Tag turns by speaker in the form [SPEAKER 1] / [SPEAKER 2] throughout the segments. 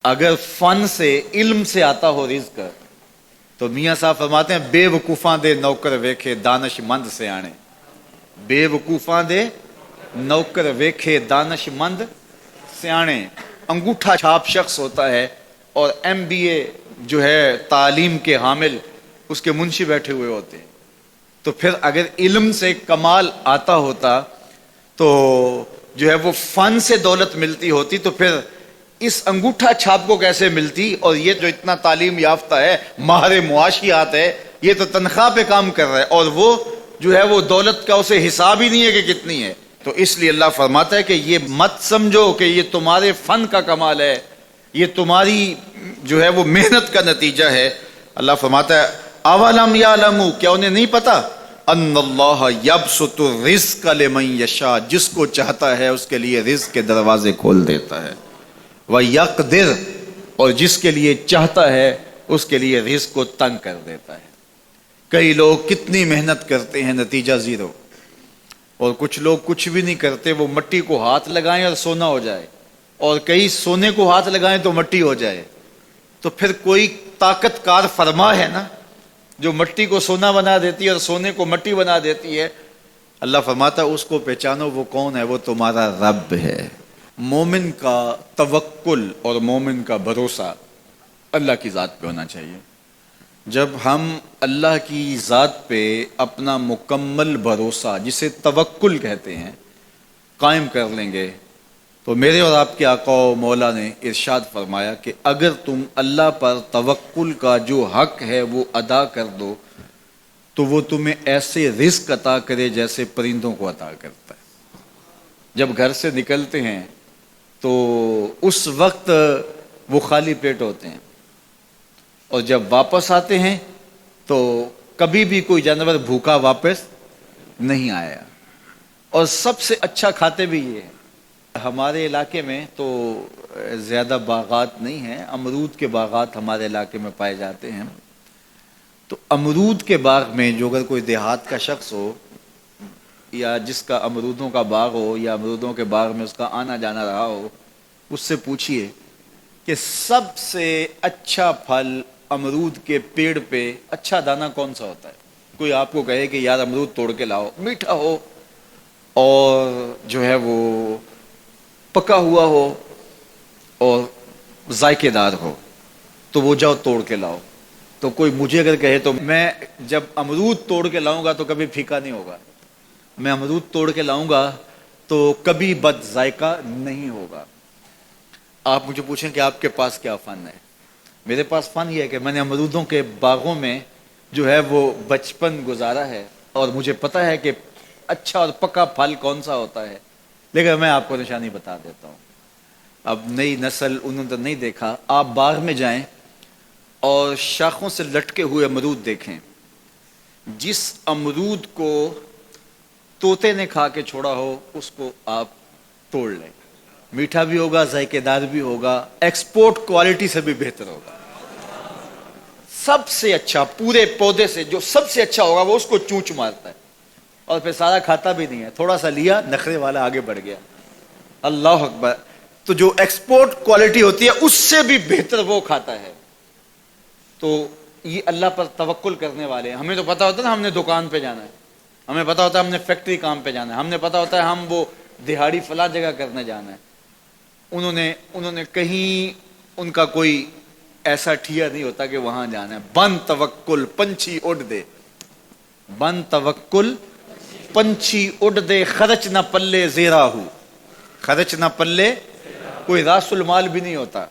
[SPEAKER 1] اگر فن سے علم سے آتا ہو رزق تو میاں صاحب فرماتے ہیں بے وقوفاں دے نوکر ویکھے دانش مند سے آنے. بے وقوفاں دے نوکر ویکھے دانش مند سیانے. انگوٹھا چھاپ شخص ہوتا ہے اور MBA جو ہے تعلیم کے حامل اس کے منشی بیٹھے ہوئے ہوتے ہیں. تو پھر اگر علم سے کمال آتا ہوتا تو جو ہے وہ فن سے دولت ملتی ہوتی تو پھر اس انگوٹھا چھاپ کو کیسے ملتی. اور یہ جو اتنا تعلیم یافتہ ہے ماہر معاشیات ہے یہ تو تنخواہ پہ کام کر رہا ہے اور وہ جو ہے وہ دولت کا اسے حساب ہی نہیں ہے کہ کتنی ہے. تو اس لیے اللہ فرماتا ہے کہ یہ مت سمجھو کہ یہ تمہارے فن کا کمال ہے, یہ تمہاری جو ہے وہ محنت کا نتیجہ ہے. اللہ فرماتا ہے اولم یعلموا, کیا انہیں نہیں پتا, ان اللہ یبسط الرزق لمن یشاء, جس کو چاہتا ہے اس کے لیے رزق کے دروازے کھول دیتا ہے, وَيَقْدِرْ, اور جس کے لیے چاہتا ہے اس کے لیے رزق کو تنگ کر دیتا ہے. کئی لوگ کتنی محنت کرتے ہیں نتیجہ زیرو, اور کچھ لوگ کچھ بھی نہیں کرتے, وہ مٹی کو ہاتھ لگائیں اور سونا ہو جائے, اور کئی سونے کو ہاتھ لگائیں تو مٹی ہو جائے. تو پھر کوئی طاقت کار فرما ہے نا جو مٹی کو سونا بنا دیتی ہے اور سونے کو مٹی بنا دیتی ہے. اللہ فرماتا ہے اس کو پہچانو, وہ کون ہے, وہ تمہارا رب ہے. مومن کا توکل اور مومن کا بھروسہ اللہ کی ذات پہ ہونا چاہیے. جب ہم اللہ کی ذات پہ اپنا مکمل بھروسہ, جسے توکل کہتے ہیں, قائم کر لیں گے تو میرے اور آپ کے آقا و مولا نے ارشاد فرمایا کہ اگر تم اللہ پر توکل کا جو حق ہے وہ ادا کر دو تو وہ تمہیں ایسے رزق عطا کرے جیسے پرندوں کو عطا کرتا ہے. جب گھر سے نکلتے ہیں تو اس وقت وہ خالی پیٹ ہوتے ہیں, اور جب واپس آتے ہیں تو کبھی بھی کوئی جانور بھوکا واپس نہیں آیا, اور سب سے اچھا کھاتے بھی یہ ہیں. ہمارے علاقے میں تو زیادہ باغات نہیں ہیں, امرود کے باغات ہمارے علاقے میں پائے جاتے ہیں. تو امرود کے باغ میں جو اگر کوئی دیہات کا شخص ہو یا جس کا امرودوں کا باغ ہو یا امرودوں کے باغ میں اس کا آنا جانا رہا ہو, اس سے پوچھئے کہ سب سے اچھا پھل امرود کے پیڑ پہ اچھا دانہ کون سا ہوتا ہے. کوئی آپ کو کہے کہ یار امرود توڑ کے لاؤ, میٹھا ہو اور جو ہے وہ پکا ہوا ہو اور ذائقے دار ہو تو وہ جاؤ توڑ کے لاؤ. تو کوئی مجھے اگر کہے تو میں جب امرود توڑ کے لاؤں گا تو کبھی پھیکا نہیں ہوگا, میں امرود توڑ کے لاؤں گا تو کبھی بد ذائقہ نہیں ہوگا. آپ مجھے پوچھیں کہ آپ کے پاس کیا فن ہے. میرے پاس فن یہ ہے کہ میں نے امرودوں کے باغوں میں جو ہے وہ بچپن گزارا ہے, اور مجھے پتا ہے کہ اچھا اور پکا پھل کون سا ہوتا ہے. لیکن میں آپ کو نشانی بتا دیتا ہوں. اب نئی نسل انہوں نے نہیں دیکھا, آپ باغ میں جائیں اور شاخوں سے لٹکے ہوئے امرود دیکھیں. جس امرود کو طوطے نے کھا کے چھوڑا ہو اس کو آپ توڑ لیں, میٹھا بھی ہوگا, ذائقے دار بھی ہوگا, ایکسپورٹ کوالٹی سے بھی بہتر ہوگا. سب سے اچھا پورے پودے سے جو سب سے اچھا ہوگا وہ اس کو چونچ مارتا ہے اور پھر سارا کھاتا بھی نہیں ہے, تھوڑا سا لیا, نخرے والا آگے بڑھ گیا. اللہ اکبر. تو جو ایکسپورٹ کوالٹی ہوتی ہے اس سے بھی بہتر وہ کھاتا ہے. تو یہ اللہ پر توکل کرنے والے ہیں. ہمیں تو پتا ہوتا ہے نا ہم نے دکان پہ جانا ہے, ہمیں پتا ہوتا ہے ہم نے فیکٹری کام پہ جانا ہے, ہم نے پتا ہوتا ہے ہم وہ دہاڑی فلاں جگہ کرنے جانا ہے. انہوں نے کہیں ان کا کوئی ایسا ٹھیا نہیں ہوتا کہ وہاں جانا ہے. بن توکل پنچھی اڑ دے, بن توکل پنچھی اڑ دے, خرچ نہ پلے زیرا ہو, خرچ نہ پلے, کوئی راس المال بھی نہیں ہوتا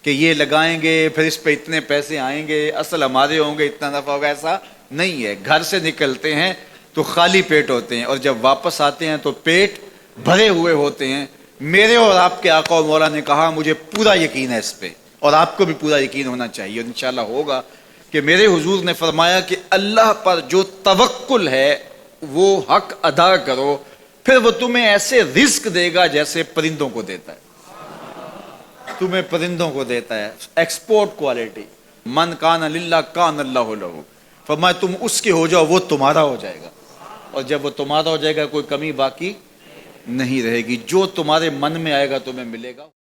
[SPEAKER 1] کہ یہ لگائیں گے پھر اس پہ اتنے پیسے آئیں گے, اصل ہمارے ہوں گے, اتنا نفع ہوگا, ایسا نہیں ہے. گھر سے نکلتے ہیں تو خالی پیٹ ہوتے ہیں اور جب واپس آتے ہیں تو پیٹ بھرے ہوئے ہوتے ہیں. میرے اور آپ کے آقا و مولا نے کہا مجھے پورا یقین ہے اس پہ, اور آپ کو بھی پورا یقین ہونا چاہیے, اور انشاءاللہ ہوگا, کہ میرے حضور نے فرمایا کہ اللہ پر جو توکل ہے وہ حق ادا کرو, پھر وہ تمہیں ایسے رزق دے گا جیسے پرندوں کو دیتا ہے, تمہیں پرندوں کو دیتا ہے. Export quality. من کان للہ کان اللہ لہ, فرمایا تم اس کے ہو جاؤ وہ تمہارا ہو جائے گا, اور جب وہ تمہارا ہو جائے گا کوئی کمی باقی نہیں رہے گی. جو تمہارے من میں آئے گا تمہیں ملے گا.